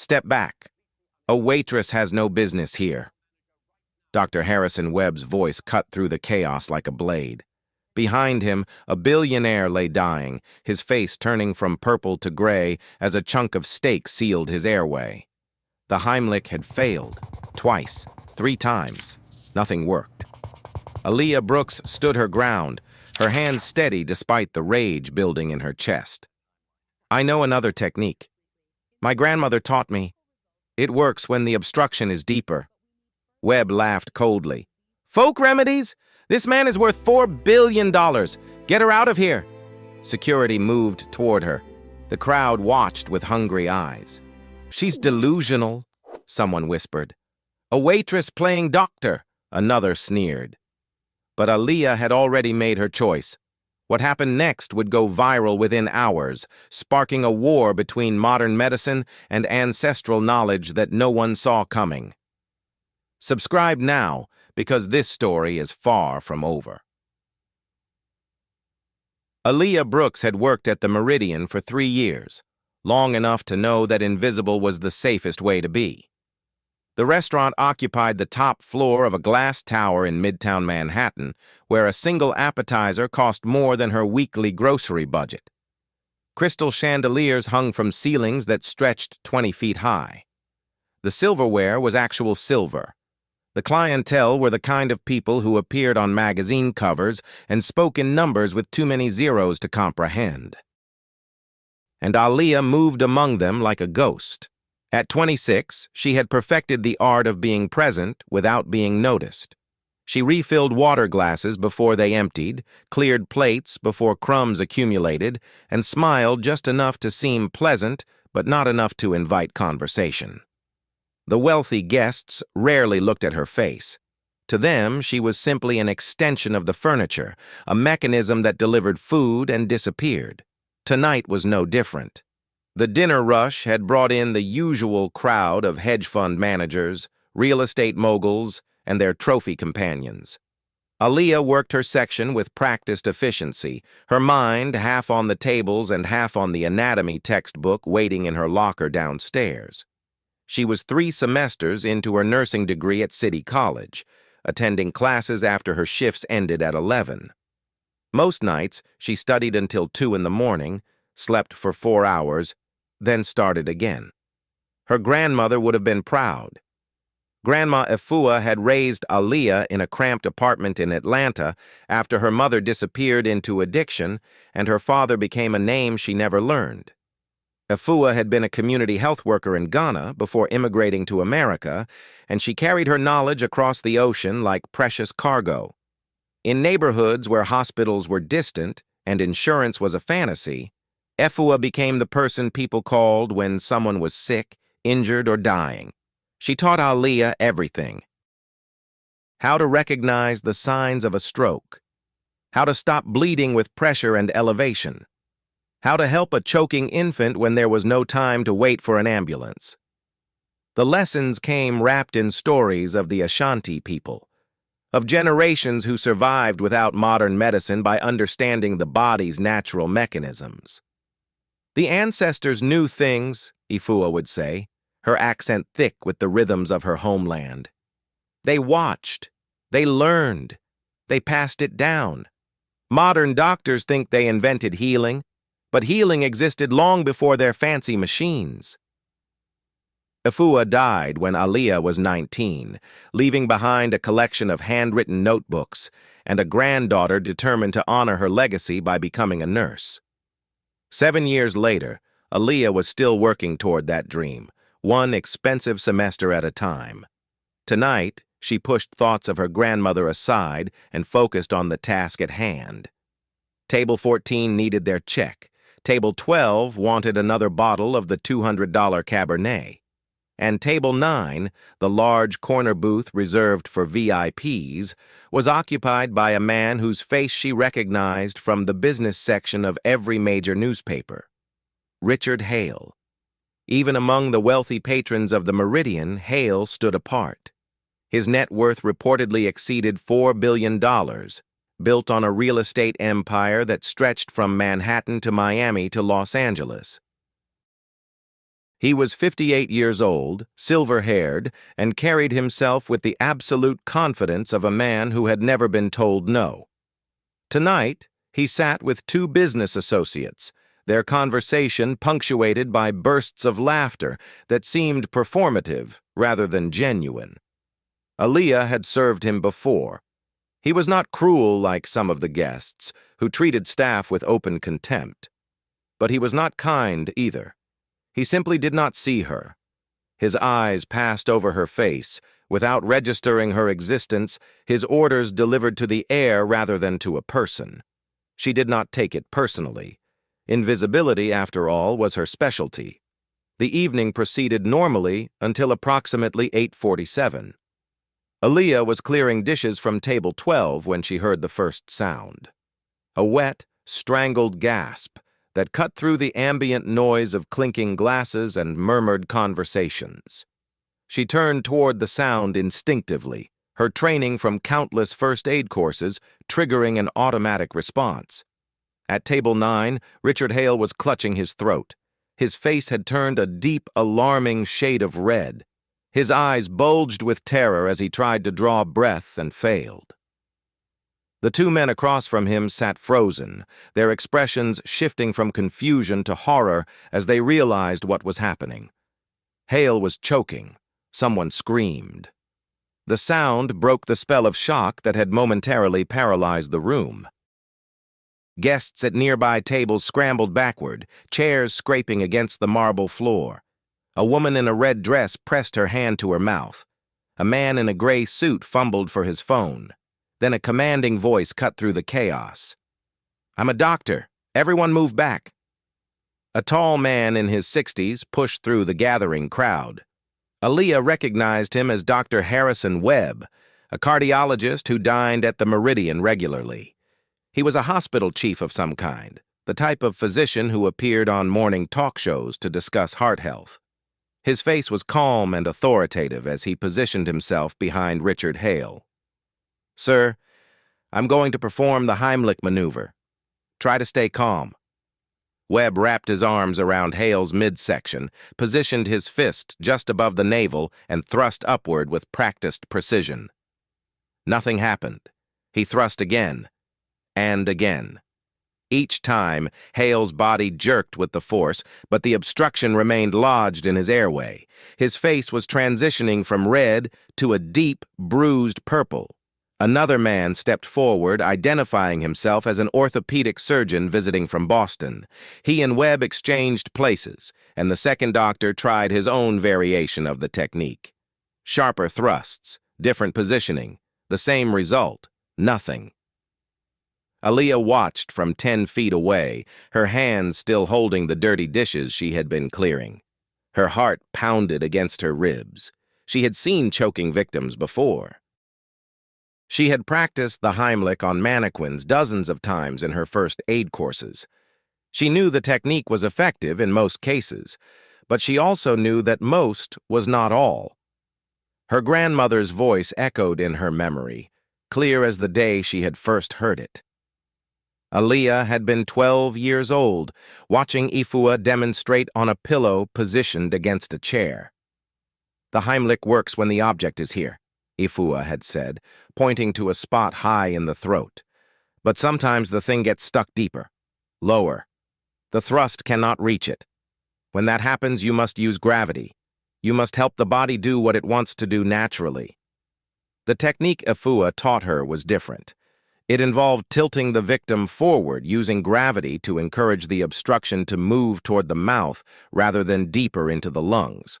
Step back. A waitress has no business here. Dr. Harrison Webb's voice cut through the chaos like a blade. Behind him, a billionaire lay dying, his face turning from purple to gray as a chunk of steak sealed his airway. The Heimlich had failed. Twice. 3 times. Nothing worked. Aaliyah Brooks stood her ground, her hands steady despite the rage building in her chest. I know another technique. My grandmother taught me. It works when the obstruction is deeper. Webb laughed coldly. Folk remedies? This man is worth $4 billion. Get her out of here. Security moved toward her. The crowd watched with hungry eyes. She's delusional, someone whispered. A waitress playing doctor, another sneered. But Aaliyah had already made her choice. What happened next would go viral within hours, sparking a war between modern medicine and ancestral knowledge that no one saw coming. Subscribe now, because this story is far from over. Aaliyah Brooks had worked at the Meridian for 3 years, long enough to know that invisible was the safest way to be. The restaurant occupied the top floor of a glass tower in Midtown Manhattan, where a single appetizer cost more than her weekly grocery budget. Crystal chandeliers hung from ceilings that stretched 20 feet high. The silverware was actual silver. The clientele were the kind of people who appeared on magazine covers and spoke in numbers with too many zeros to comprehend. And Aaliyah moved among them like a ghost. At 26, she had perfected the art of being present without being noticed. She refilled water glasses before they emptied, cleared plates before crumbs accumulated, and smiled just enough to seem pleasant, but not enough to invite conversation. The wealthy guests rarely looked at her face. To them, she was simply an extension of the furniture, a mechanism that delivered food and disappeared. Tonight was no different. The dinner rush had brought in the usual crowd of hedge fund managers, real estate moguls, and their trophy companions. Aaliyah worked her section with practiced efficiency, her mind half on the tables and half on the anatomy textbook waiting in her locker downstairs. She was 3 semesters into her nursing degree at City College, attending classes after her shifts ended at 11. Most nights, she studied until 2 in the morning, slept for 4 hours, then started again. Her grandmother would have been proud. Grandma Efua had raised Aaliyah in a cramped apartment in Atlanta after her mother disappeared into addiction and her father became a name she never learned. Efua had been a community health worker in Ghana before immigrating to America, and she carried her knowledge across the ocean like precious cargo. In neighborhoods where hospitals were distant and insurance was a fantasy, Efua became the person people called when someone was sick, injured, or dying. She taught Aaliyah everything. How to recognize the signs of a stroke. How to stop bleeding with pressure and elevation. How to help a choking infant when there was no time to wait for an ambulance. The lessons came wrapped in stories of the Ashanti people, of generations who survived without modern medicine by understanding the body's natural mechanisms. The ancestors knew things, Efua would say, her accent thick with the rhythms of her homeland. They watched, they learned, they passed it down. Modern doctors think they invented healing, but healing existed long before their fancy machines. Efua died when Aaliyah was 19, leaving behind a collection of handwritten notebooks and a granddaughter determined to honor her legacy by becoming a nurse. 7 years later, Aaliyah was still working toward that dream, one expensive semester at a time. Tonight, she pushed thoughts of her grandmother aside and focused on the task at hand. Table 14 needed their check. Table 12 wanted another bottle of the $200 Cabernet. And Table 9, the large corner booth reserved for VIPs, was occupied by a man whose face she recognized from the business section of every major newspaper. Richard Hale. Even among the wealthy patrons of the Meridian, Hale stood apart. His net worth reportedly exceeded $4 billion, built on a real estate empire that stretched from Manhattan to Miami to Los Angeles. He was 58 years old, silver-haired, and carried himself with the absolute confidence of a man who had never been told no. Tonight, he sat with two business associates, their conversation punctuated by bursts of laughter that seemed performative rather than genuine. Aaliyah had served him before. He was not cruel like some of the guests, who treated staff with open contempt. But he was not kind either. He simply did not see her. His eyes passed over her face. Without registering her existence, his orders delivered to the air rather than to a person. She did not take it personally. Invisibility, after all, was her specialty. The evening proceeded normally until approximately 8:47. Aaliyah was clearing dishes from table 12 when she heard the first sound. A wet, strangled gasp that cut through the ambient noise of clinking glasses and murmured conversations. She turned toward the sound instinctively, her training from countless first aid courses triggering an automatic response. At table 9, Richard Hale was clutching his throat. His face had turned a deep, alarming shade of red. His eyes bulged with terror as he tried to draw breath and failed. The two men across from him sat frozen, their expressions shifting from confusion to horror as they realized what was happening. Hale was choking. Someone screamed. The sound broke the spell of shock that had momentarily paralyzed the room. Guests at nearby tables scrambled backward, chairs scraping against the marble floor. A woman in a red dress pressed her hand to her mouth. A man in a gray suit fumbled for his phone. Then a commanding voice cut through the chaos. "I'm a doctor. Everyone move back." A tall man in his 60s pushed through the gathering crowd. Aaliyah recognized him as Dr. Harrison Webb, a cardiologist who dined at the Meridian regularly. He was a hospital chief of some kind, the type of physician who appeared on morning talk shows to discuss heart health. His face was calm and authoritative as he positioned himself behind Richard Hale. "Sir, I'm going to perform the Heimlich maneuver. Try to stay calm." Webb wrapped his arms around Hale's midsection, positioned his fist just above the navel, and thrust upward with practiced precision. Nothing happened. He thrust again, and again. Each time, Hale's body jerked with the force, but the obstruction remained lodged in his airway. His face was transitioning from red to a deep, bruised purple. Another man stepped forward, identifying himself as an orthopedic surgeon visiting from Boston. He and Webb exchanged places, and the second doctor tried his own variation of the technique. Sharper thrusts, different positioning, the same result, nothing. Aaliyah watched from 10 feet away, her hands still holding the dirty dishes she had been clearing. Her heart pounded against her ribs. She had seen choking victims before. She had practiced the Heimlich on mannequins dozens of times in her first aid courses. She knew the technique was effective in most cases, but she also knew that most was not all. Her grandmother's voice echoed in her memory, clear as the day she had first heard it. Aaliyah had been 12 years old, watching Ifua demonstrate on a pillow positioned against a chair. "The Heimlich works when the object is here," Ifua had said, pointing to a spot high in the throat. "But sometimes the thing gets stuck deeper, lower. The thrust cannot reach it. When that happens, you must use gravity. You must help the body do what it wants to do naturally." The technique Ifua taught her was different. It involved tilting the victim forward using gravity to encourage the obstruction to move toward the mouth rather than deeper into the lungs.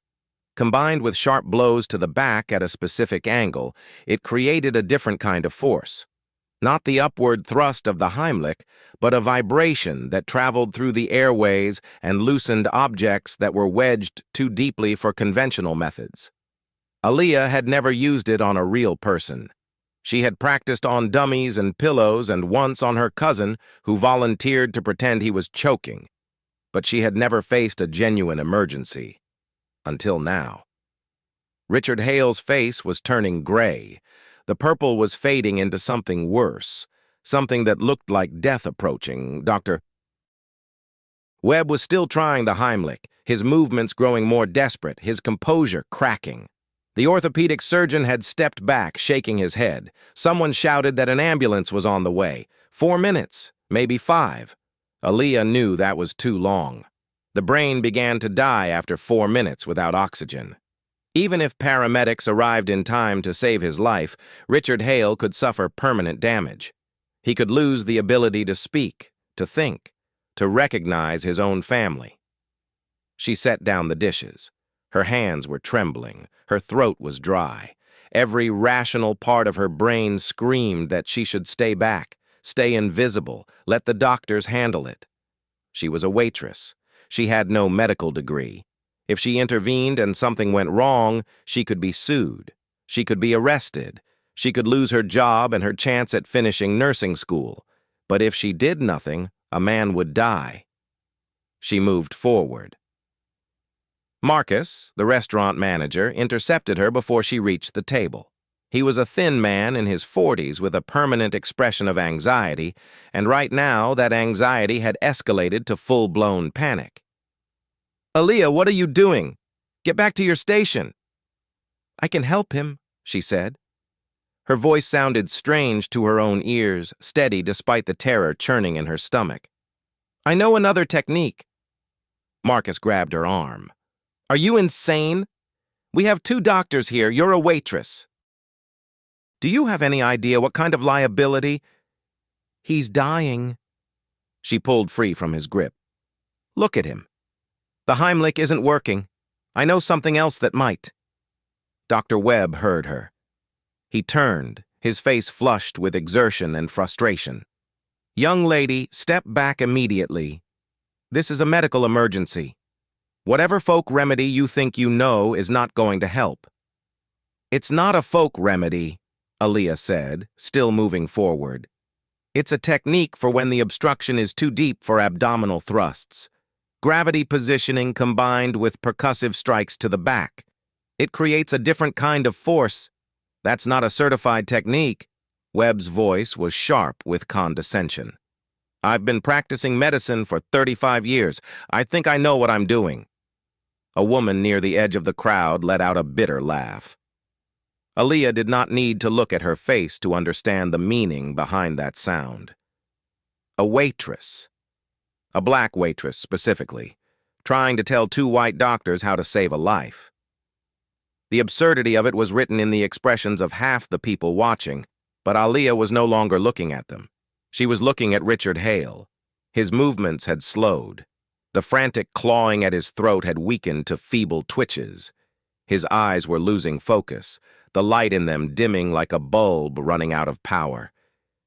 Combined with sharp blows to the back at a specific angle, it created a different kind of force. Not the upward thrust of the Heimlich, but a vibration that traveled through the airways and loosened objects that were wedged too deeply for conventional methods. Aaliyah had never used it on a real person. She had practiced on dummies and pillows and once on her cousin, who volunteered to pretend he was choking. But she had never faced a genuine emergency. Until now. Richard Hale's face was turning gray. The purple was fading into something worse, something that looked like death approaching. Webb was still trying the Heimlich, his movements growing more desperate, his composure cracking. The orthopedic surgeon had stepped back, shaking his head. Someone shouted that an ambulance was on the way. 4 minutes, maybe 5. Aaliyah knew that was too long. The brain began to die after 4 minutes without oxygen. Even if paramedics arrived in time to save his life, Richard Hale could suffer permanent damage. He could lose the ability to speak, to think, to recognize his own family. She set down the dishes. Her hands were trembling. Her throat was dry. Every rational part of her brain screamed that she should stay back, stay invisible, let the doctors handle it. She was a waitress. She had no medical degree. If she intervened and something went wrong, she could be sued. She could be arrested. She could lose her job and her chance at finishing nursing school. But if she did nothing, a man would die. She moved forward. Marcus, the restaurant manager, intercepted her before she reached the table. He was a thin man in his 40s with a permanent expression of anxiety, and right now that anxiety had escalated to full-blown panic. "Aaliyah, what are you doing? Get back to your station." "I can help him," she said. Her voice sounded strange to her own ears, steady despite the terror churning in her stomach. "I know another technique." Marcus grabbed her arm. "Are you insane? We have 2 doctors here. You're a waitress. Do you have any idea what kind of liability?" "He's dying." She pulled free from his grip. "Look at him. The Heimlich isn't working. I know something else that might." Dr. Webb heard her. He turned, his face flushed with exertion and frustration. "Young lady, step back immediately. This is a medical emergency. Whatever folk remedy you think you know is not going to help." "It's not a folk remedy," Aaliyah said, still moving forward. "It's a technique for when the obstruction is too deep for abdominal thrusts. Gravity positioning combined with percussive strikes to the back. It creates a different kind of force. That's not a certified technique." Webb's voice was sharp with condescension. "I've been practicing medicine for 35 years. I think I know what I'm doing." A woman near the edge of the crowd let out a bitter laugh. Aaliyah did not need to look at her face to understand the meaning behind that sound. A waitress. A black waitress, specifically, trying to tell 2 white doctors how to save a life. The absurdity of it was written in the expressions of half the people watching, but Aaliyah was no longer looking at them. She was looking at Richard Hale. His movements had slowed. The frantic clawing at his throat had weakened to feeble twitches. His eyes were losing focus, the light in them dimming like a bulb running out of power.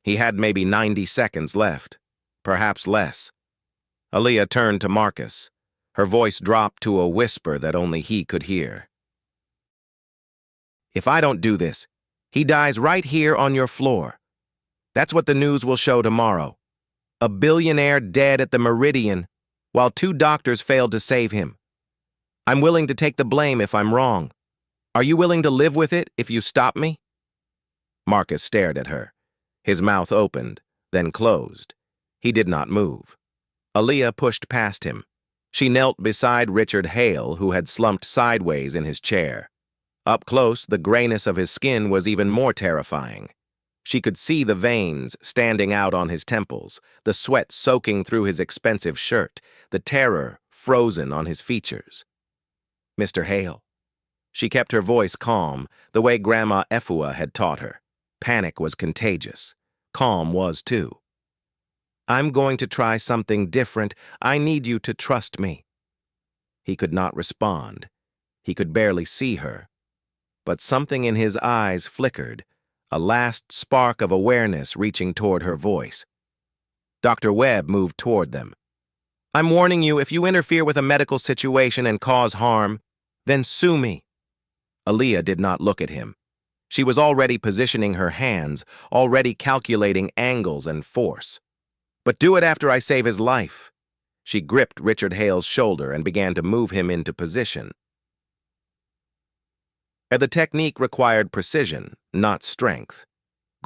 He had maybe 90 seconds left, perhaps less. Aaliyah turned to Marcus. Her voice dropped to a whisper that only he could hear. "If I don't do this, he dies right here on your floor. That's what the news will show tomorrow. A billionaire dead at the Meridian, while 2 doctors failed to save him. I'm willing to take the blame if I'm wrong. Are you willing to live with it if you stop me?" Marcus stared at her. His mouth opened, then closed. He did not move. Aaliyah pushed past him. She knelt beside Richard Hale, who had slumped sideways in his chair. Up close, the grayness of his skin was even more terrifying. She could see the veins standing out on his temples, the sweat soaking through his expensive shirt, the terror frozen on his features. "Mr. Hale." She kept her voice calm, the way Grandma Efua had taught her. Panic was contagious. Calm was too. "I'm going to try something different. I need you to trust me." He could not respond. He could barely see her. But something in his eyes flickered, a last spark of awareness reaching toward her voice. Dr. Webb moved toward them. "I'm warning you, if you interfere with a medical situation and cause harm, then sue me." Aaliyah did not look at him. She was already positioning her hands, already calculating angles and force. "But do it after I save his life." She gripped Richard Hale's shoulder and began to move him into position. The technique required precision, not strength.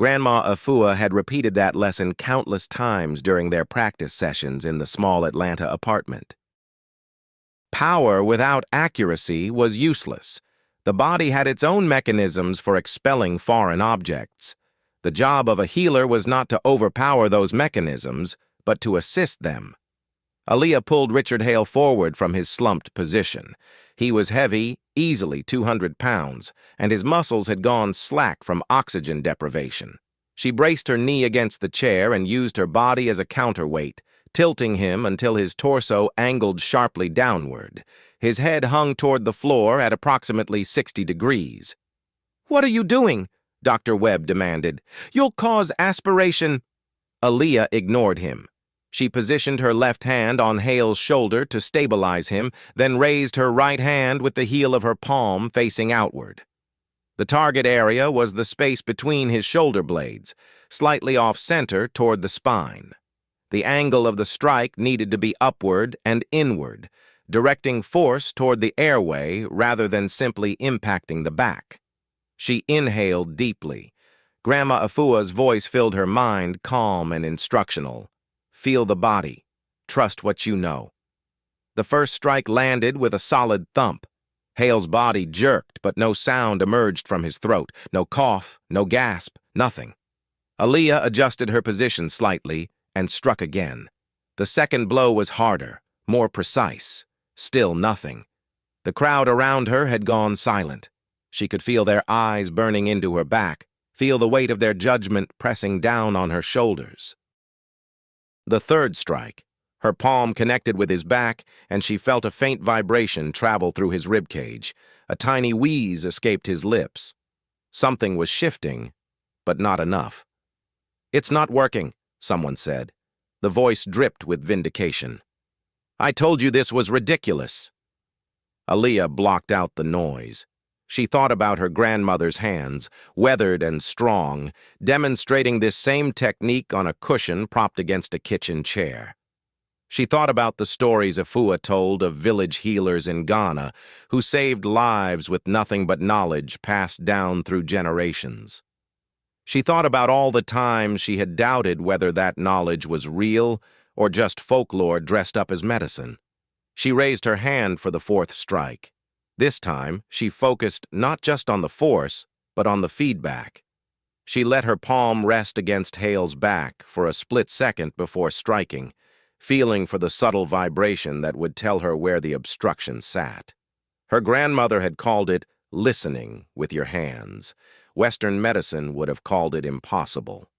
Grandma Afua had repeated that lesson countless times during their practice sessions in the small Atlanta apartment. Power without accuracy was useless. The body had its own mechanisms for expelling foreign objects. The job of a healer was not to overpower those mechanisms, but to assist them. Aaliyah pulled Richard Hale forward from his slumped position. He was heavy, easily 200 pounds, and his muscles had gone slack from oxygen deprivation. She braced her knee against the chair and used her body as a counterweight, tilting him until his torso angled sharply downward. His head hung toward the floor at approximately 60 degrees. "What are you doing?" Dr. Webb demanded. "You'll cause aspiration." Aaliyah ignored him. She positioned her left hand on Hale's shoulder to stabilize him, then raised her right hand with the heel of her palm facing outward. The target area was the space between his shoulder blades, slightly off-center toward the spine. The angle of the strike needed to be upward and inward, directing force toward the airway rather than simply impacting the back. She inhaled deeply. Grandma Afua's voice filled her mind, calm and instructional. "Feel the body. Trust what you know." The first strike landed with a solid thump. Hale's body jerked, but no sound emerged from his throat. No cough, no gasp, nothing. Aaliyah adjusted her position slightly and struck again. The second blow was harder, more precise. Still nothing. The crowd around her had gone silent. She could feel their eyes burning into her back, feel the weight of their judgment pressing down on her shoulders. The third strike. Her palm connected with his back, and she felt a faint vibration travel through his ribcage. A tiny wheeze escaped his lips. Something was shifting, but not enough. "It's not working," someone said. The voice dripped with vindication. "I told you this was ridiculous." Aaliyah blocked out the noise. She thought about her grandmother's hands, weathered and strong, demonstrating this same technique on a cushion propped against a kitchen chair. She thought about the stories Afua told of village healers in Ghana who saved lives with nothing but knowledge passed down through generations. She thought about all the times she had doubted whether that knowledge was real or just folklore dressed up as medicine. She raised her hand for the fourth strike. This time, she focused not just on the force, but on the feedback. She let her palm rest against Hale's back for a split second before striking, feeling for the subtle vibration that would tell her where the obstruction sat. Her grandmother had called it listening with your hands. Western medicine would have called it impossible.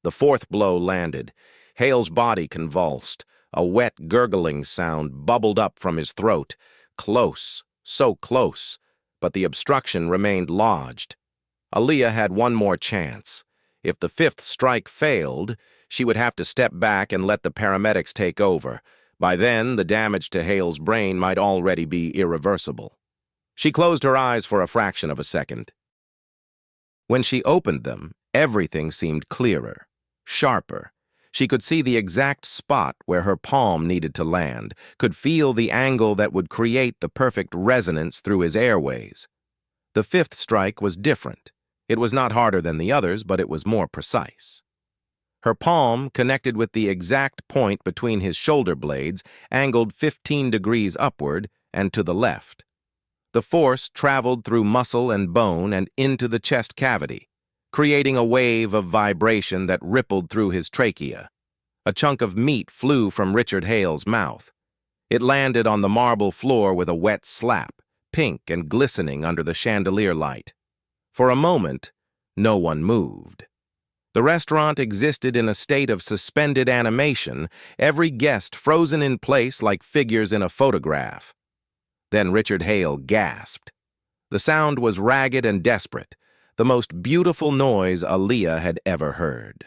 The fourth blow landed. Hale's body convulsed. A wet, gurgling sound bubbled up from his throat. Close. So close, but the obstruction remained lodged. Aaliyah had one more chance. If the fifth strike failed, she would have to step back and let the paramedics take over. By then, the damage to Hale's brain might already be irreversible. She closed her eyes for a fraction of a second. When she opened them, everything seemed clearer, sharper. She could see the exact spot where her palm needed to land, could feel the angle that would create the perfect resonance through his airways. The fifth strike was different. It was not harder than the others, but it was more precise. Her palm connected with the exact point between his shoulder blades, angled 15 degrees upward and to the left. The force traveled through muscle and bone and into the chest cavity, creating a wave of vibration that rippled through his trachea. A chunk of meat flew from Richard Hale's mouth. It landed on the marble floor with a wet slap, pink and glistening under the chandelier light. For a moment, no one moved. The restaurant existed in a state of suspended animation, every guest frozen in place like figures in a photograph. Then Richard Hale gasped. The sound was ragged and desperate, the most beautiful noise Aaliyah had ever heard.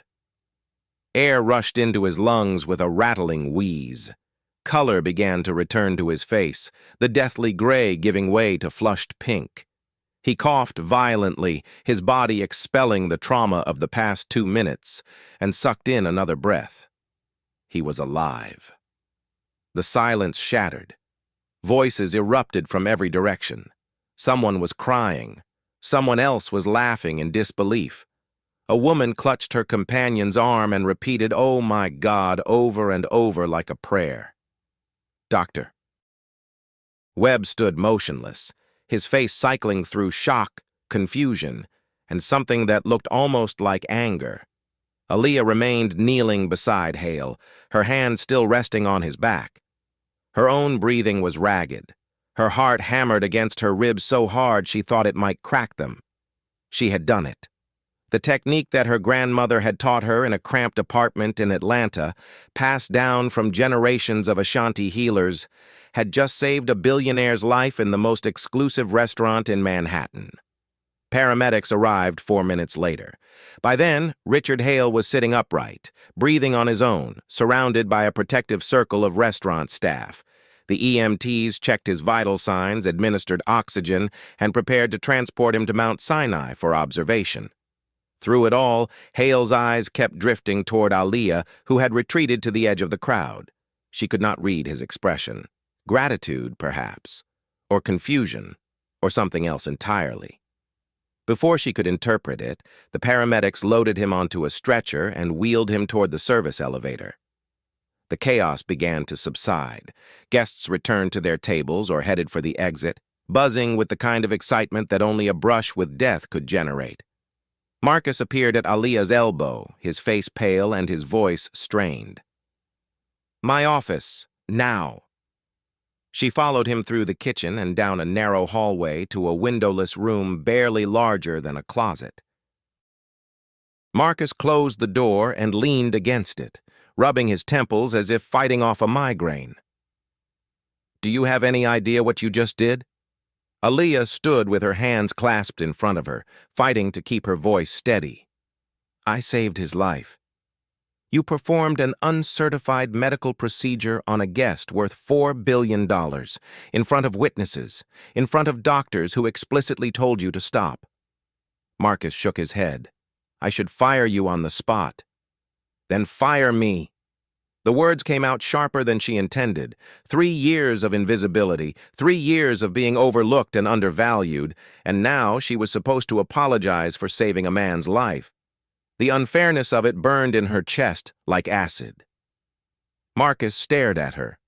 Air rushed into his lungs with a rattling wheeze. Color began to return to his face, the deathly gray giving way to flushed pink. He coughed violently, his body expelling the trauma of the past 2 minutes, and sucked in another breath. He was alive. The silence shattered. Voices erupted from every direction. Someone was crying. Someone else was laughing in disbelief. A woman clutched her companion's arm and repeated, "Oh my God," over and over like a prayer. "Doctor." Webb stood motionless, his face cycling through shock, confusion, and something that looked almost like anger. Aaliyah remained kneeling beside Hale, her hand still resting on his back. Her own breathing was ragged. Her heart hammered against her ribs so hard she thought it might crack them. She had done it. The technique that her grandmother had taught her in a cramped apartment in Atlanta, passed down from generations of Ashanti healers, had just saved a billionaire's life in the most exclusive restaurant in Manhattan. Paramedics arrived 4 minutes later. By then, Richard Hale was sitting upright, breathing on his own, surrounded by a protective circle of restaurant staff. The EMTs checked his vital signs, administered oxygen, and prepared to transport him to Mount Sinai for observation. Through it all, Hale's eyes kept drifting toward Aaliyah, who had retreated to the edge of the crowd. She could not read his expression. Gratitude, perhaps, or confusion, or something else entirely. Before she could interpret it, the paramedics loaded him onto a stretcher and wheeled him toward the service elevator. The chaos began to subside. Guests returned to their tables or headed for the exit, buzzing with the kind of excitement that only a brush with death could generate. Marcus appeared at Aaliyah's elbow, his face pale and his voice strained. "My office, now." She followed him through the kitchen and down a narrow hallway to a windowless room barely larger than a closet. Marcus closed the door and leaned against it, rubbing his temples as if fighting off a migraine. "Do you have any idea what you just did?" Aaliyah stood with her hands clasped in front of her, fighting to keep her voice steady. "I saved his life. You performed an uncertified medical procedure on a guest worth $4 billion, in front of witnesses, in front of doctors who explicitly told you to stop." Marcus shook his head. "I should fire you on the spot." "Then fire me." The words came out sharper than she intended. 3 years of invisibility, 3 years of being overlooked and undervalued, and now she was supposed to apologize for saving a man's life. The unfairness of it burned in her chest like acid. Marcus stared at her.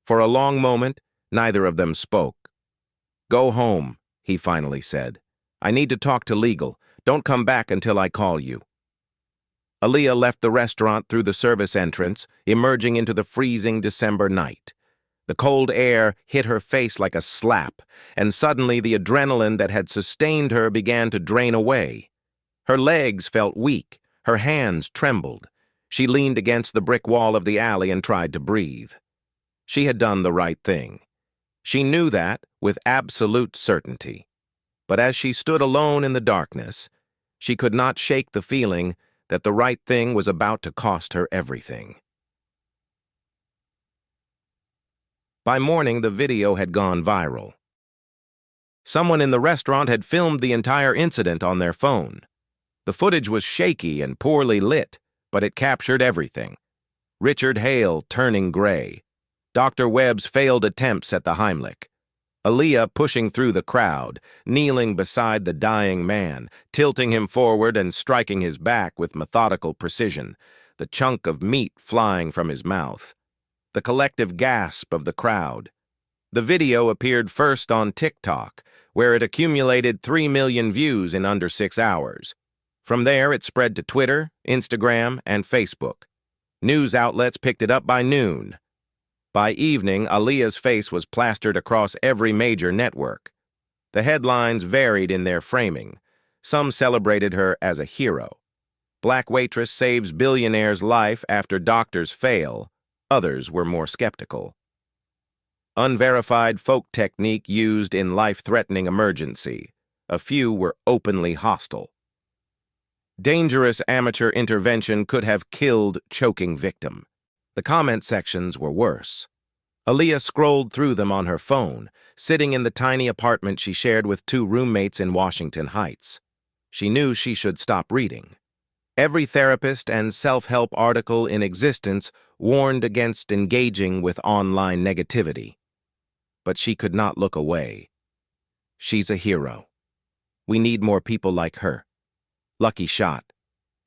For a long moment, neither of them spoke. "Go home," he finally said. "I need to talk to legal. Don't come back until I call you." Aaliyah left the restaurant through the service entrance, emerging into the freezing December night. The cold air hit her face like a slap, and suddenly the adrenaline that had sustained her began to drain away. Her legs felt weak, her hands trembled. She leaned against the brick wall of the alley and tried to breathe. She had done the right thing. She knew that with absolute certainty. But as she stood alone in the darkness, she could not shake the feeling that the right thing was about to cost her everything. By morning, the video had gone viral. Someone in the restaurant had filmed the entire incident on their phone. The footage was shaky and poorly lit, but it captured everything. Richard Hale turning gray, Dr. Webb's failed attempts at the Heimlich, Aaliyah pushing through the crowd, kneeling beside the dying man, tilting him forward and striking his back with methodical precision, the chunk of meat flying from his mouth. The collective gasp of the crowd. The video appeared first on TikTok, where it accumulated 3 million views in under 6 hours. From there, it spread to Twitter, Instagram, and Facebook. News outlets picked it up by noon. By evening, Aaliyah's face was plastered across every major network. The headlines varied in their framing. Some celebrated her as a hero. Black Waitress saves billionaire's life after doctors fail. Others were more skeptical. Unverified folk technique used in life-threatening emergency. A few were openly hostile. Dangerous amateur intervention could have killed choking victim. The comment sections were worse. Aaliyah scrolled through them on her phone, sitting in the tiny apartment she shared with 2 roommates in Washington Heights. She knew she should stop reading. Every therapist and self-help article in existence warned against engaging with online negativity. But she could not look away. She's a hero. We need more people like her. Lucky shot.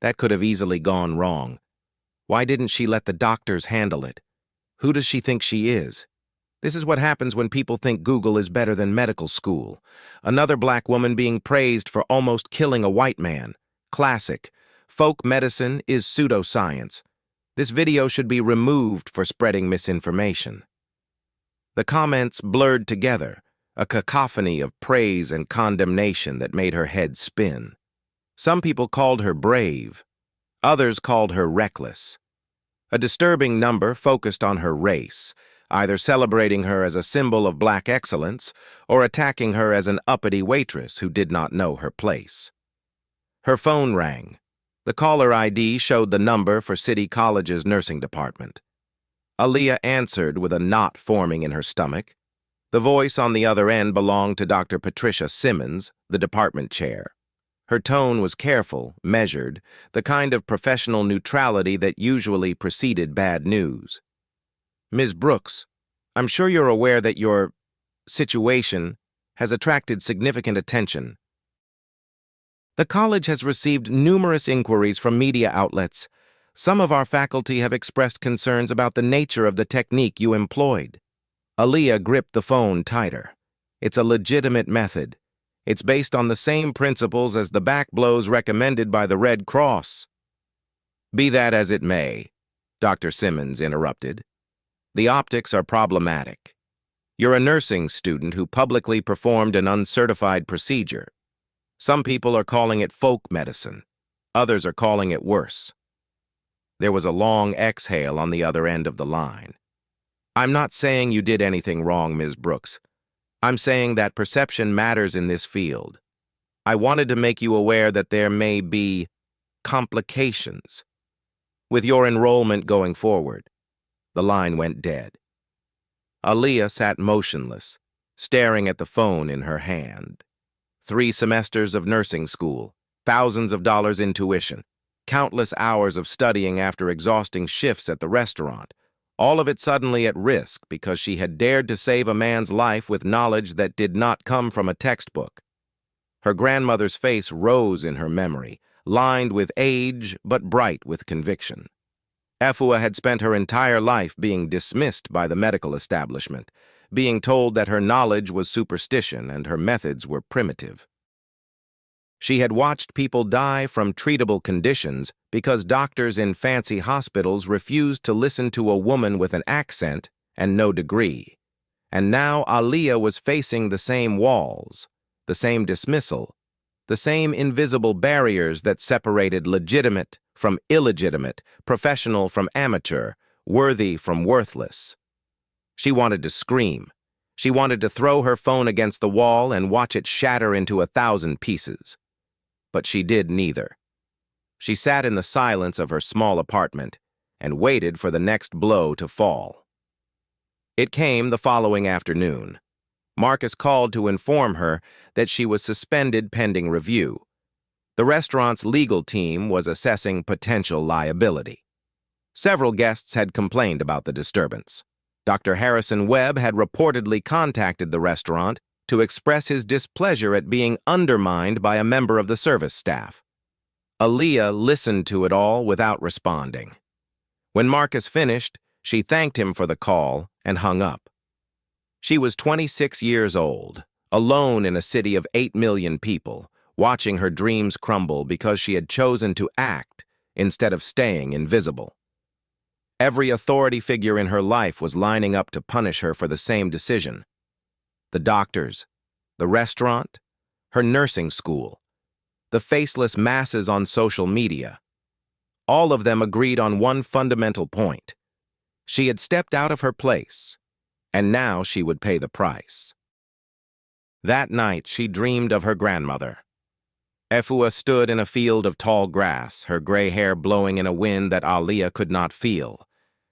That could have easily gone wrong. Why didn't she let the doctors handle it? Who does she think she is? This is what happens when people think Google is better than medical school. Another black woman being praised for almost killing a white man. Classic. Folk medicine is pseudoscience. This video should be removed for spreading misinformation. The comments blurred together, a cacophony of praise and condemnation that made her head spin. Some people called her brave. Others called her reckless. A disturbing number focused on her race, either celebrating her as a symbol of black excellence or attacking her as an uppity waitress who did not know her place. Her phone rang. The caller ID showed the number for City College's nursing department. Aaliyah answered with a knot forming in her stomach. The voice on the other end belonged to Dr. Patricia Simmons, the department chair. Her tone was careful, measured, the kind of professional neutrality that usually preceded bad news. Ms. Brooks, I'm sure you're aware that your situation has attracted significant attention. The college has received numerous inquiries from media outlets. Some of our faculty have expressed concerns about the nature of the technique you employed. Aaliyah gripped the phone tighter. It's a legitimate method. It's based on the same principles as the back blows recommended by the Red Cross. Be that as it may, Dr. Simmons interrupted. The optics are problematic. You're a nursing student who publicly performed an uncertified procedure. Some people are calling it folk medicine. Others are calling it worse. There was a long exhale on the other end of the line. I'm not saying you did anything wrong, Ms. Brooks. I'm saying that perception matters in this field. I wanted to make you aware that there may be complications with your enrollment going forward. The line went dead. Aaliyah sat motionless, staring at the phone in her hand. 3 semesters of nursing school, thousands of dollars in tuition, countless hours of studying after exhausting shifts at the restaurant, all of it suddenly at risk because she had dared to save a man's life with knowledge that did not come from a textbook. Her grandmother's face rose in her memory, lined with age but bright with conviction. Efua had spent her entire life being dismissed by the medical establishment, being told that her knowledge was superstition and her methods were primitive. She had watched people die from treatable conditions because doctors in fancy hospitals refused to listen to a woman with an accent and no degree. And now Aaliyah was facing the same walls, the same dismissal, the same invisible barriers that separated legitimate from illegitimate, professional from amateur, worthy from worthless. She wanted to scream. She wanted to throw her phone against the wall and watch it shatter into 1,000 pieces. But she did neither. She sat in the silence of her small apartment and waited for the next blow to fall. It came the following afternoon. Marcus called to inform her that she was suspended pending review. The restaurant's legal team was assessing potential liability. Several guests had complained about the disturbance. Dr. Harrison Webb had reportedly contacted the restaurant to express his displeasure at being undermined by a member of the service staff. Aaliyah listened to it all without responding. When Marcus finished, she thanked him for the call and hung up. She was 26 years old, alone in a city of 8 million people, watching her dreams crumble because she had chosen to act instead of staying invisible. Every authority figure in her life was lining up to punish her for the same decision. The doctors, the restaurant, her nursing school, the faceless masses on social media. All of them agreed on one fundamental point. She had stepped out of her place, and now she would pay the price. That night, she dreamed of her grandmother. Efua stood in a field of tall grass, her gray hair blowing in a wind that Aaliyah could not feel.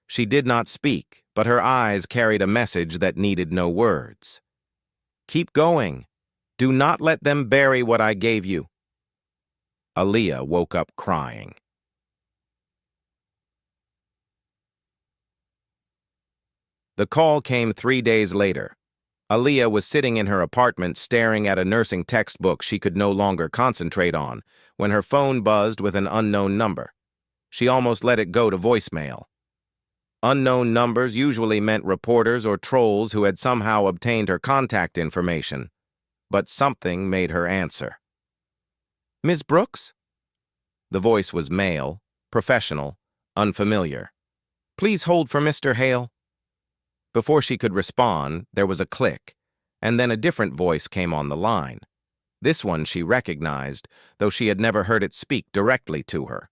She did not speak, but her eyes carried a message that needed no words. Keep going. Do not let them bury what I gave you. Aaliyah woke up crying. The call came 3 days later. Aaliyah was sitting in her apartment staring at a nursing textbook she could no longer concentrate on when her phone buzzed with an unknown number. She almost let it go to voicemail. Unknown numbers usually meant reporters or trolls who had somehow obtained her contact information, but something made her answer. "Ms. Brooks?" The voice was male, professional, unfamiliar. "Please hold for Mr. Hale." Before she could respond, there was a click, and then a different voice came on the line. This one she recognized, though she had never heard it speak directly to her.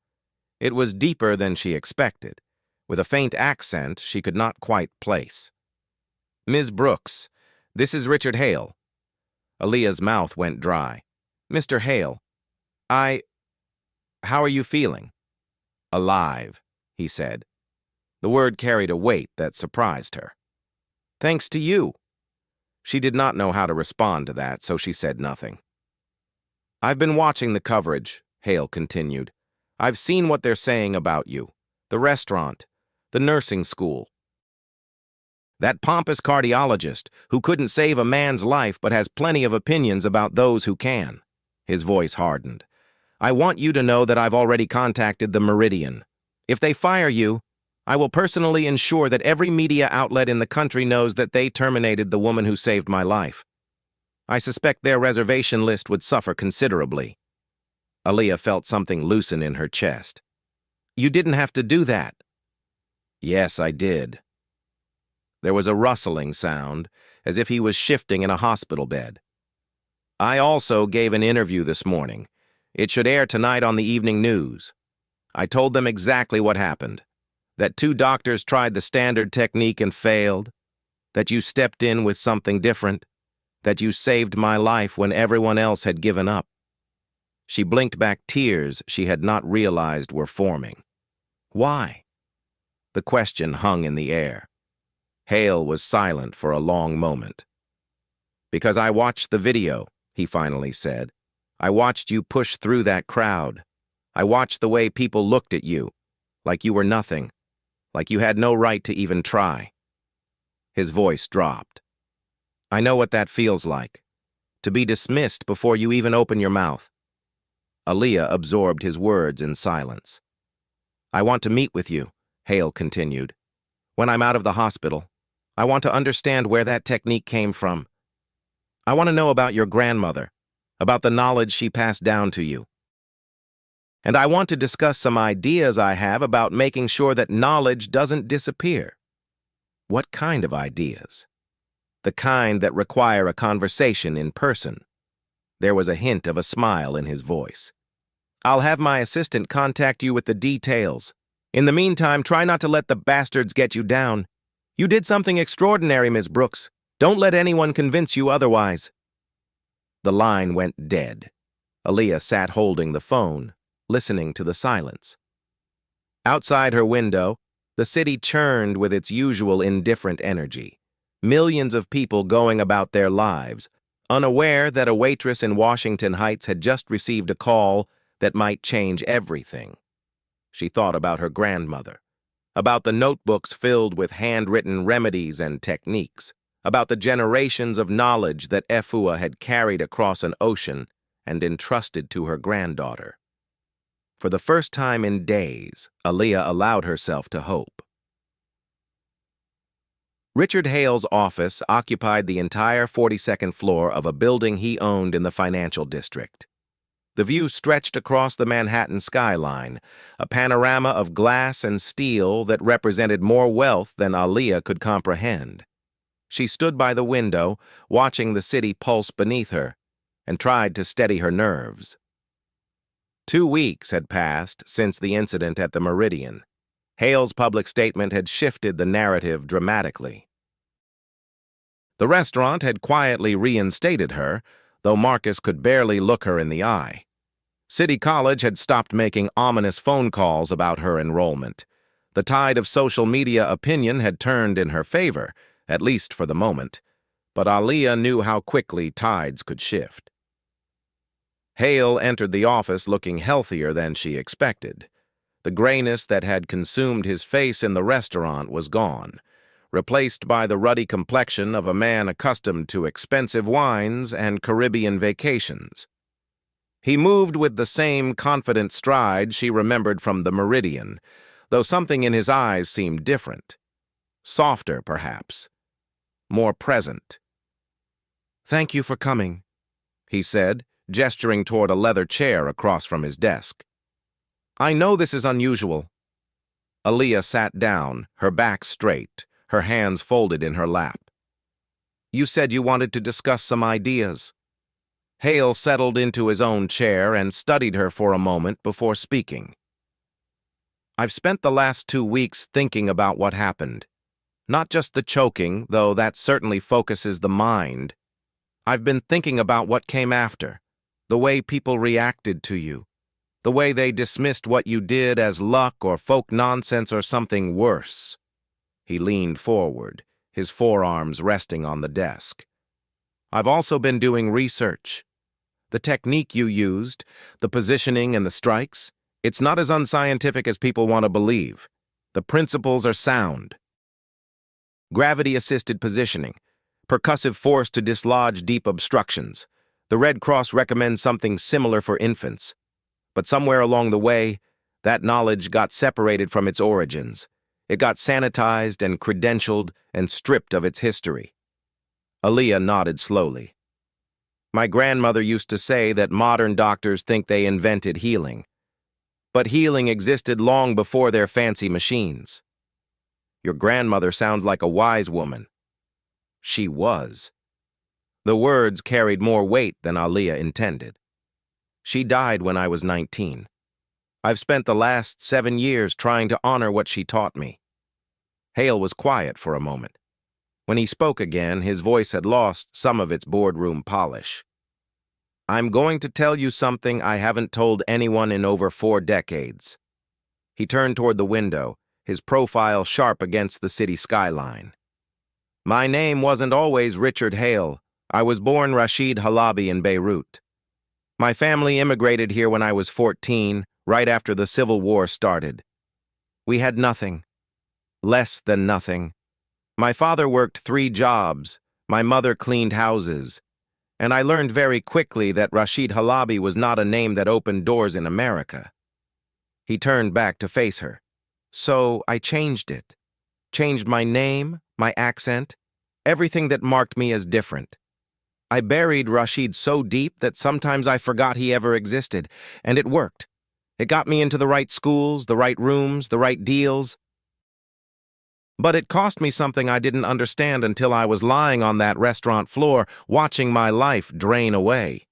It was deeper than she expected, with a faint accent she could not quite place. "Ms. Brooks, this is Richard Hale." Aaliyah's mouth went dry. "Mr. Hale, how are you feeling?" "Alive," he said. The word carried a weight that surprised her. "Thanks to you." She did not know how to respond to that, so she said nothing. "I've been watching the coverage," Hale continued. "I've seen what they're saying about you. The restaurant, the nursing school. That pompous cardiologist who couldn't save a man's life but has plenty of opinions about those who can." His voice hardened. "I want you to know that I've already contacted the Meridian. If they fire you, I will personally ensure that every media outlet in the country knows that they terminated the woman who saved my life. I suspect their reservation list would suffer considerably." Aaliyah felt something loosen in her chest. "You didn't have to do that." "Yes, I did." There was a rustling sound, as if he was shifting in a hospital bed. "I also gave an interview this morning. It should air tonight on the evening news. I told them exactly what happened. That 2 doctors tried the standard technique and failed. That you stepped in with something different. That you saved my life when everyone else had given up." She blinked back tears she had not realized were forming. "Why?" The question hung in the air. Hale was silent for a long moment. "Because I watched the video," he finally said. "I watched you push through that crowd. I watched the way people looked at you, like you were nothing, like you had no right to even try." His voice dropped. "I know what that feels like, to be dismissed before you even open your mouth." Aaliyah absorbed his words in silence. "I want to meet with you," Hale continued. "When I'm out of the hospital, I want to understand where that technique came from. I want to know about your grandmother, about the knowledge she passed down to you. And I want to discuss some ideas I have about making sure that knowledge doesn't disappear." "What kind of ideas?" "The kind that require a conversation in person." There was a hint of a smile in his voice. "I'll have my assistant contact you with the details. In the meantime, try not to let the bastards get you down. You did something extraordinary, Ms. Brooks. Don't let anyone convince you otherwise." The line went dead. Aaliyah sat holding the phone, listening to the silence. Outside her window, the city churned with its usual indifferent energy. Millions of people going about their lives, unaware that a waitress in Washington Heights had just received a call that might change everything. She thought about her grandmother, about the notebooks filled with handwritten remedies and techniques, about the generations of knowledge that Efua had carried across an ocean and entrusted to her granddaughter. For the first time in days, Aaliyah allowed herself to hope. Richard Hale's office occupied the entire 42nd floor of a building he owned in the financial district. The view stretched across the Manhattan skyline, a panorama of glass and steel that represented more wealth than Aaliyah could comprehend. She stood by the window, watching the city pulse beneath her, and tried to steady her nerves. 2 weeks had passed since the incident at the Meridian. Hale's public statement had shifted the narrative dramatically. The restaurant had quietly reinstated her, though Marcus could barely look her in the eye. City College had stopped making ominous phone calls about her enrollment. The tide of social media opinion had turned in her favor, at least for the moment, but Aaliyah knew how quickly tides could shift. Hale entered the office looking healthier than she expected. The grayness that had consumed his face in the restaurant was gone. replaced by the ruddy complexion of a man accustomed to expensive wines and Caribbean vacations. He moved with the same confident stride she remembered from the Meridian, though something in his eyes seemed different. Softer, perhaps. More present. "Thank you for coming," he said, gesturing toward a leather chair across from his desk. "I know this is unusual." Aaliyah sat down, her back straight, her hands folded in her lap. "You said you wanted to discuss some ideas." Hale settled into his own chair and studied her for a moment before speaking. "I've spent the last 2 weeks thinking about what happened. Not just the choking, though that certainly focuses the mind. I've been thinking about what came after, the way people reacted to you, the way they dismissed what you did as luck or folk nonsense or something worse." He leaned forward, his forearms resting on the desk. "I've also been doing research. The technique you used, the positioning and the strikes, it's not as unscientific as people want to believe. The principles are sound. Gravity-assisted positioning, percussive force to dislodge deep obstructions. The Red Cross recommends something similar for infants. But somewhere along the way, that knowledge got separated from its origins. It got sanitized and credentialed and stripped of its history." Aaliyah nodded slowly. "My grandmother used to say that modern doctors think they invented healing. But healing existed long before their fancy machines." "Your grandmother sounds like a wise woman." "She was." The words carried more weight than Aaliyah intended. "She died when I was 19. I've spent the last 7 years trying to honor what she taught me." Hale was quiet for a moment. When he spoke again, his voice had lost some of its boardroom polish. "I'm going to tell you something I haven't told anyone in over 4 decades." He turned toward the window, his profile sharp against the city skyline. "My name wasn't always Richard Hale. I was born Rashid Halabi in Beirut. My family immigrated here when I was 14, right after the Civil War started. We had nothing. Less than nothing. My father worked 3 jobs. My mother cleaned houses. And I learned very quickly that Rashid Halabi was not a name that opened doors in America." He turned back to face her. "So I changed it. Changed my name, my accent, everything that marked me as different. I buried Rashid so deep that sometimes I forgot he ever existed, and it worked. It got me into the right schools, the right rooms, the right deals. But it cost me something I didn't understand until I was lying on that restaurant floor, watching my life drain away."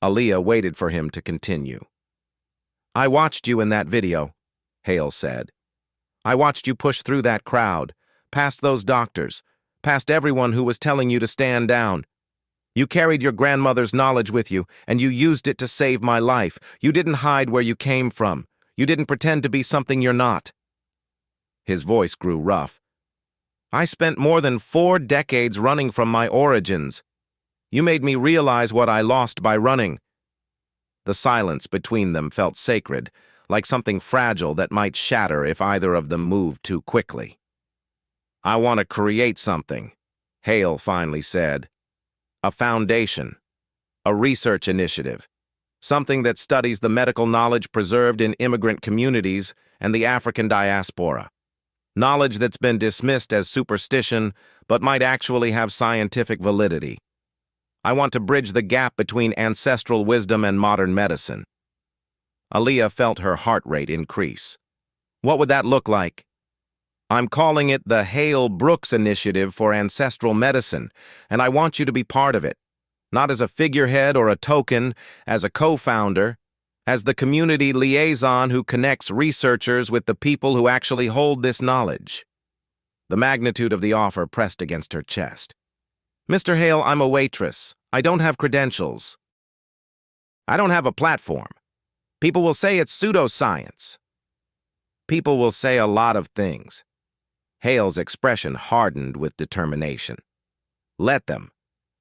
Aaliyah waited for him to continue. "I watched you in that video," Hale said. "I watched you push through that crowd, past those doctors, past everyone who was telling you to stand down. You carried your grandmother's knowledge with you, and you used it to save my life. You didn't hide where you came from. You didn't pretend to be something you're not." His voice grew rough. "I spent more than 4 decades running from my origins. You made me realize what I lost by running." The silence between them felt sacred, like something fragile that might shatter if either of them moved too quickly. "I want to create something," Hale finally said. "A foundation. A research initiative. Something that studies the medical knowledge preserved in immigrant communities and the African diaspora. Knowledge that's been dismissed as superstition, but might actually have scientific validity. I want to bridge the gap between ancestral wisdom and modern medicine." Aaliyah felt her heart rate increase. "What would that look like?" "I'm calling it the Hale-Brooks Initiative for Ancestral Medicine, and I want you to be part of it. Not as a figurehead or a token, as a co-founder, as the community liaison who connects researchers with the people who actually hold this knowledge." The magnitude of the offer pressed against her chest. "Mr. Hale, I'm a waitress. I don't have credentials. I don't have a platform. People will say it's pseudoscience. People will say a lot of things." Hale's expression hardened with determination. "Let them.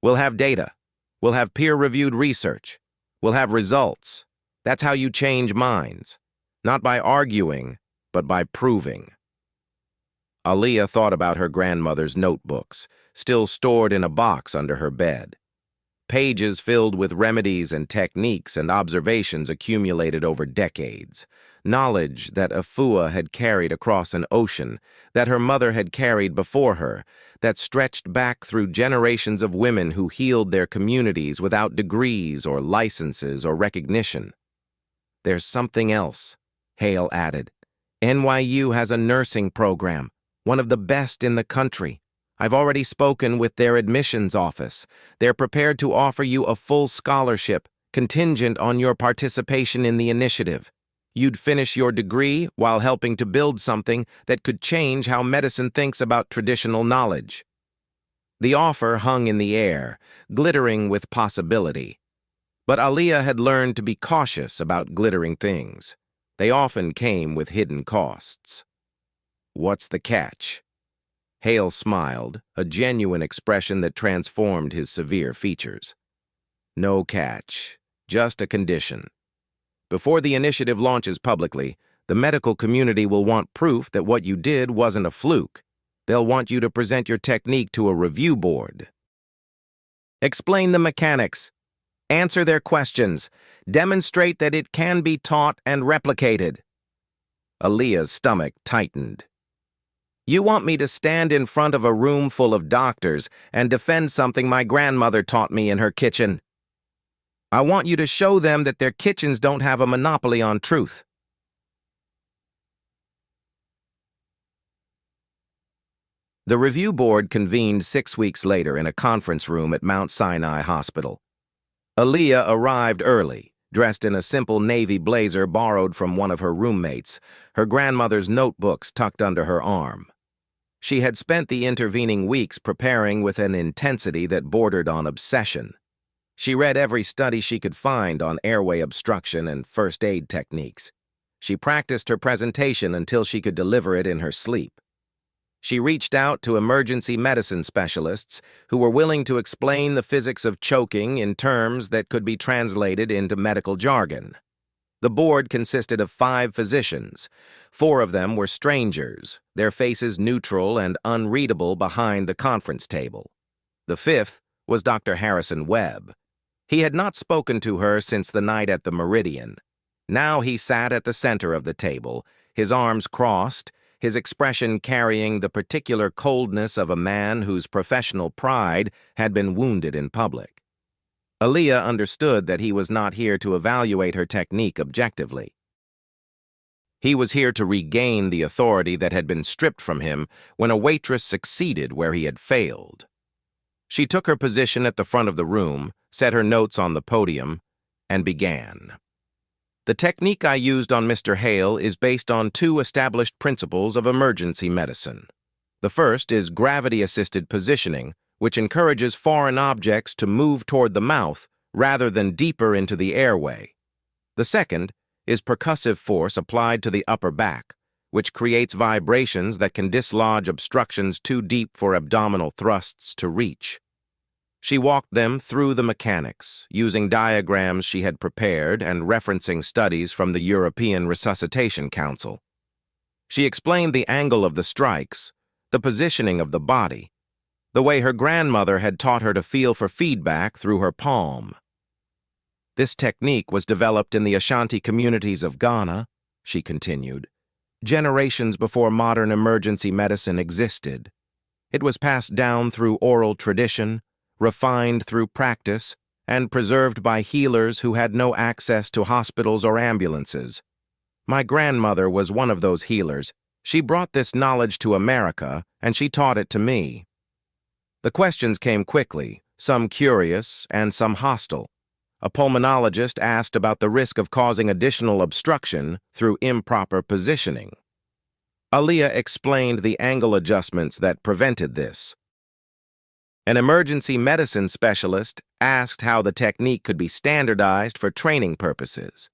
We'll have data. We'll have peer-reviewed research. We'll have results. That's how you change minds. Not by arguing, but by proving." Aaliyah thought about her grandmother's notebooks, still stored in a box under her bed. Pages filled with remedies and techniques and observations accumulated over decades. Knowledge that Afua had carried across an ocean, that her mother had carried before her, that stretched back through generations of women who healed their communities without degrees or licenses or recognition. "There's something else," Hale added. "NYU has a nursing program, one of the best in the country. I've already spoken with their admissions office. They're prepared to offer you a full scholarship, contingent on your participation in the initiative. You'd finish your degree while helping to build something that could change how medicine thinks about traditional knowledge." The offer hung in the air, glittering with possibility. But Aaliyah had learned to be cautious about glittering things. They often came with hidden costs. "What's the catch?" Hale smiled, a genuine expression that transformed his severe features. "No catch, just a condition. Before the initiative launches publicly, the medical community will want proof that what you did wasn't a fluke. They'll want you to present your technique to a review board. Explain the mechanics. Answer their questions. Demonstrate that it can be taught and replicated." Aaliyah's stomach tightened. "You want me to stand in front of a room full of doctors and defend something my grandmother taught me in her kitchen? I want you to show them that their kitchens don't have a monopoly on truth." The review board convened 6 weeks later in a conference room at Mount Sinai Hospital. Aaliyah arrived early, dressed in a simple navy blazer borrowed from one of her roommates, her grandmother's notebooks tucked under her arm. She had spent the intervening weeks preparing with an intensity that bordered on obsession. She read every study she could find on airway obstruction and first aid techniques. She practiced her presentation until she could deliver it in her sleep. She reached out to emergency medicine specialists who were willing to explain the physics of choking in terms that could be translated into medical jargon. The board consisted of 5 physicians. 4 of them were strangers, their faces neutral and unreadable behind the conference table. The 5th was Dr. Harrison Webb. He had not spoken to her since the night at the Meridian. Now he sat at the center of the table, his arms crossed, his expression carrying the particular coldness of a man whose professional pride had been wounded in public. Aaliyah understood that he was not here to evaluate her technique objectively. He was here to regain the authority that had been stripped from him when a waitress succeeded where he had failed. She took her position at the front of the room, set her notes on the podium, and began. "The technique I used on Mr. Hale is based on 2 established principles of emergency medicine. The first is gravity-assisted positioning, which encourages foreign objects to move toward the mouth rather than deeper into the airway. The second is percussive force applied to the upper back, which creates vibrations that can dislodge obstructions too deep for abdominal thrusts to reach." She walked them through the mechanics, using diagrams she had prepared and referencing studies from the European Resuscitation Council. She explained the angle of the strikes, the positioning of the body, the way her grandmother had taught her to feel for feedback through her palm. "This technique was developed in the Ashanti communities of Ghana," she continued, "generations before modern emergency medicine existed. It was passed down through oral tradition, refined through practice, and preserved by healers who had no access to hospitals or ambulances. My grandmother was one of those healers. She brought this knowledge to America, and she taught it to me." The questions came quickly, some curious and some hostile. A pulmonologist asked about the risk of causing additional obstruction through improper positioning. Aaliyah explained the angle adjustments that prevented this. An emergency medicine specialist asked how the technique could be standardized for training purposes.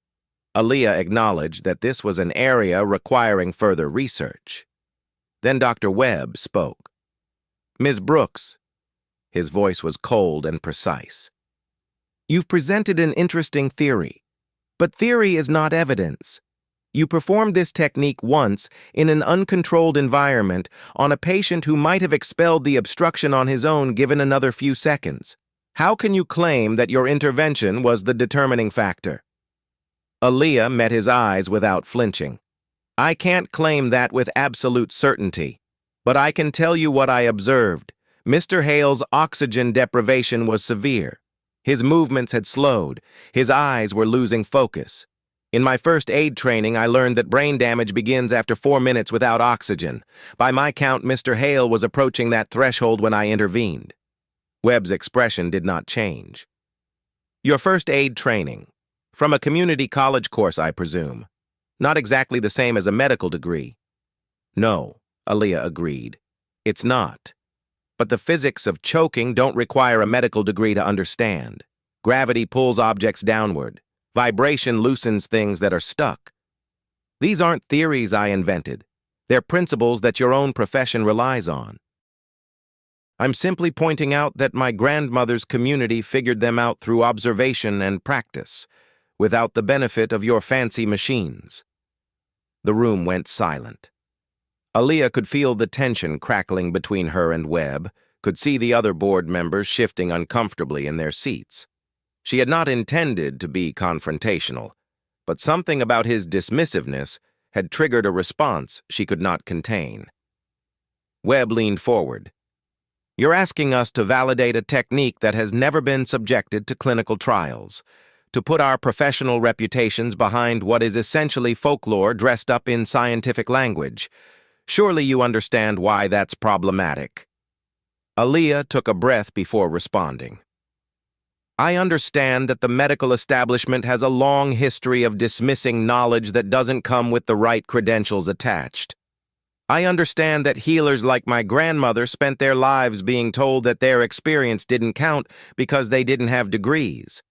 Aaliyah acknowledged that this was an area requiring further research. Then Dr. Webb spoke. "Ms. Brooks," his voice was cold and precise, "you've presented an interesting theory, but theory is not evidence. You performed this technique once in an uncontrolled environment on a patient who might have expelled the obstruction on his own given another few seconds. How can you claim that your intervention was the determining factor? Aaliyah met his eyes without flinching. I can't claim that with absolute certainty, but I can tell you what I observed. Mr. Hale's oxygen deprivation was severe. His movements had slowed. His eyes were losing focus. In my first aid training, I learned that brain damage begins after 4 minutes without oxygen. By my count, Mr. Hale was approaching that threshold when I intervened. Webb's expression did not change. Your first aid training. From a community college course, I presume. Not exactly the same as a medical degree. No, Aaliyah agreed. It's not. But the physics of choking don't require a medical degree to understand. Gravity pulls objects downward. Vibration loosens things that are stuck. These aren't theories I invented. They're principles that your own profession relies on. I'm simply pointing out that my grandmother's community figured them out through observation and practice, without the benefit of your fancy machines. The room went silent. Aaliyah could feel the tension crackling between her and Webb, could see the other board members shifting uncomfortably in their seats. She had not intended to be confrontational, but something about his dismissiveness had triggered a response she could not contain. Webb leaned forward. You're asking us to validate a technique that has never been subjected to clinical trials, to put our professional reputations behind what is essentially folklore dressed up in scientific language. Surely you understand why that's problematic. Aaliyah took a breath before responding. I understand that the medical establishment has a long history of dismissing knowledge that doesn't come with the right credentials attached. I understand that healers like my grandmother spent their lives being told that their experience didn't count because they didn't have degrees.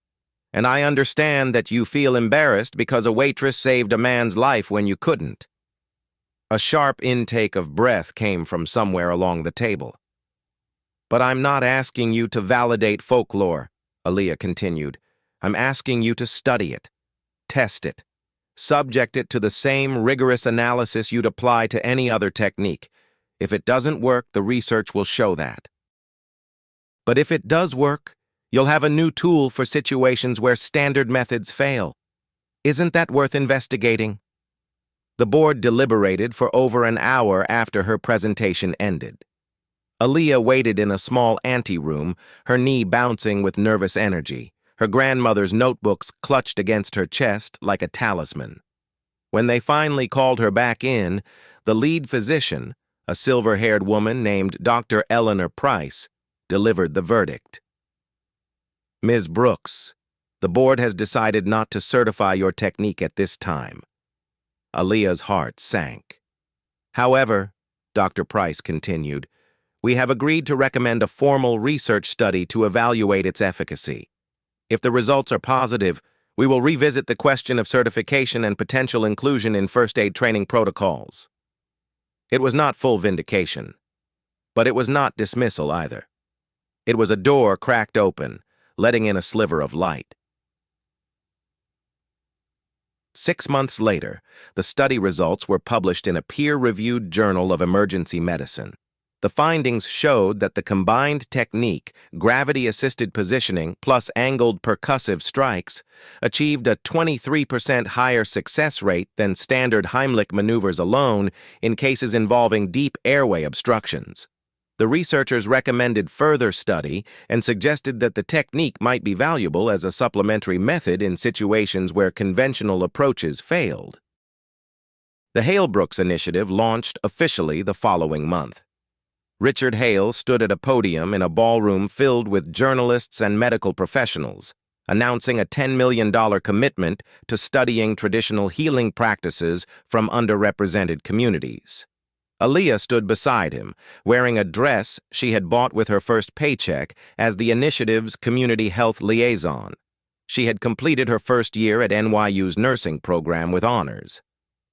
And I understand that you feel embarrassed because a waitress saved a man's life when you couldn't. A sharp intake of breath came from somewhere along the table. But I'm not asking you to validate folklore, Aaliyah continued. I'm asking you to study it, test it, subject it to the same rigorous analysis you'd apply to any other technique. If it doesn't work, the research will show that. But if it does work, you'll have a new tool for situations where standard methods fail. Isn't that worth investigating? The board deliberated for over an hour after her presentation ended. Aaliyah waited in a small anteroom, her knee bouncing with nervous energy, her grandmother's notebooks clutched against her chest like a talisman. When they finally called her back in, the lead physician, a silver-haired woman named Dr. Eleanor Price, delivered the verdict. Ms. Brooks, the board has decided not to certify your technique at this time. Aaliyah's heart sank. However, Dr. Price continued, we have agreed to recommend a formal research study to evaluate its efficacy. If the results are positive, we will revisit the question of certification and potential inclusion in first aid training protocols. It was not full vindication, but it was not dismissal either. It was a door cracked open, letting in a sliver of light. 6 months later, the study results were published in a peer-reviewed journal of emergency medicine. The findings showed that the combined technique, gravity-assisted positioning plus angled percussive strikes, achieved a 23% higher success rate than standard Heimlich maneuvers alone in cases involving deep airway obstructions. The researchers recommended further study and suggested that the technique might be valuable as a supplementary method in situations where conventional approaches failed. The Hale-Brooks Initiative launched officially the following month. Richard Hale stood at a podium in a ballroom filled with journalists and medical professionals, announcing a $10 million commitment to studying traditional healing practices from underrepresented communities. Aaliyah stood beside him, wearing a dress she had bought with her first paycheck as the initiative's community health liaison. She had completed her first year at NYU's nursing program with honors.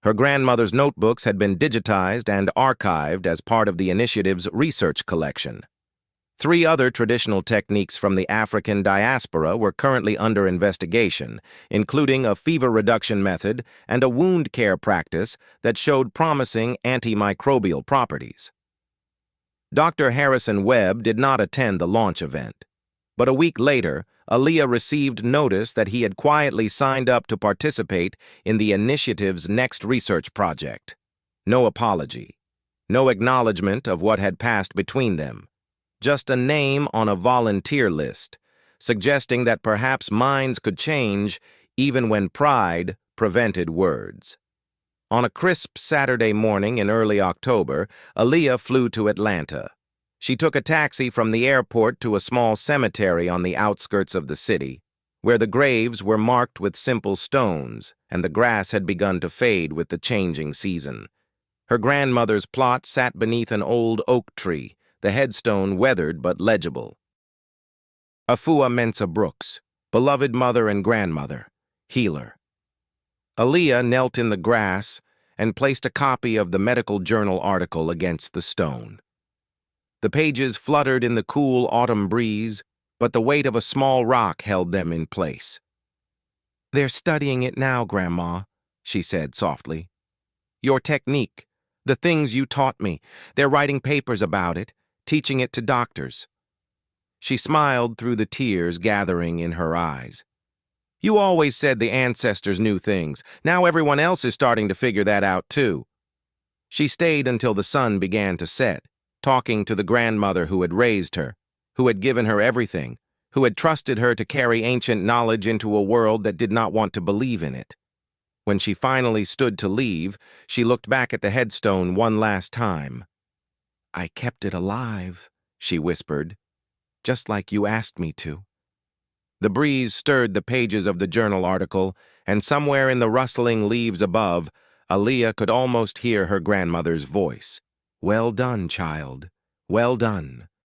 Her grandmother's notebooks had been digitized and archived as part of the initiative's research collection. 3 other traditional techniques from the African diaspora were currently under investigation, including a fever reduction method and a wound care practice that showed promising antimicrobial properties. Dr. Harrison Webb did not attend the launch event, but a week later, Aaliyah received notice that he had quietly signed up to participate in the initiative's next research project. No apology, no acknowledgement of what had passed between them, just a name on a volunteer list, suggesting that perhaps minds could change even when pride prevented words. On a crisp Saturday morning in early October, Aaliyah flew to Atlanta. She took a taxi from the airport to a small cemetery on the outskirts of the city, where the graves were marked with simple stones and the grass had begun to fade with the changing season. Her grandmother's plot sat beneath an old oak tree, the headstone weathered but legible. Afua Mensa Brooks, beloved mother and grandmother, healer. Aaliyah knelt in the grass and placed a copy of the medical journal article against the stone. The pages fluttered in the cool autumn breeze, but the weight of a small rock held them in place. "They're studying it now, Grandma," she said softly. "Your technique, the things you taught me, they're writing papers about it, teaching it to doctors." She smiled through the tears gathering in her eyes. "You always said the ancestors knew things. Now everyone else is starting to figure that out too." She stayed until the sun began to set, talking to the grandmother who had raised her, who had given her everything, who had trusted her to carry ancient knowledge into a world that did not want to believe in it. When she finally stood to leave, she looked back at the headstone one last time. "I kept it alive," she whispered, "just like you asked me to." The breeze stirred the pages of the journal article, and somewhere in the rustling leaves above, Aaliyah could almost hear her grandmother's voice. "Well done, child. Well done."